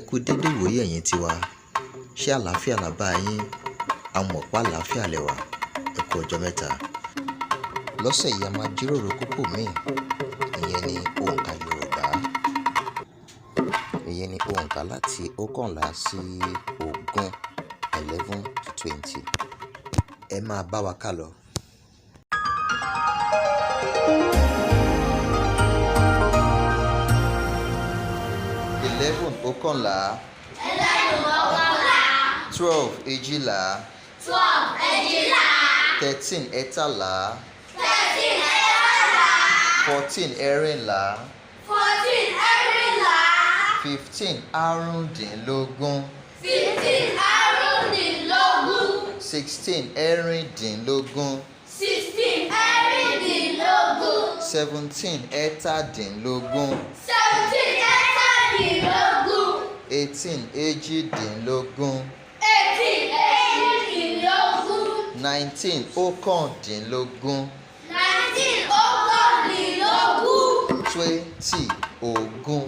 kú dédé ìwòyí ẹ̀yin tiwa. Ṣé àlàáfíà la bá yín? A mọ̀ pé àlàáfíà lẹ wà. Ẹ kú ọjọ́ mẹ́ta. Lọ́sẹ̀ yìí a máa jíròrò kókó míì. Ìyẹn ni òǹkà Yorùbá. Ìyẹn ni òǹkà láti 11 sí 20, 11 to 20. Ẹ máa bá wa ká lọ. Ọ̀kànlá. 12 èjìlá. 13 ẹ̀tàlá. 14 ẹ̀rìnlá. 15 àrúndínlógún. 16 ẹ̀rìndínlógún. 17 ẹ̀tàdínlógún. 18 èjìdínlógún. 19 ọ̀kàndínlógún. 20 ogún.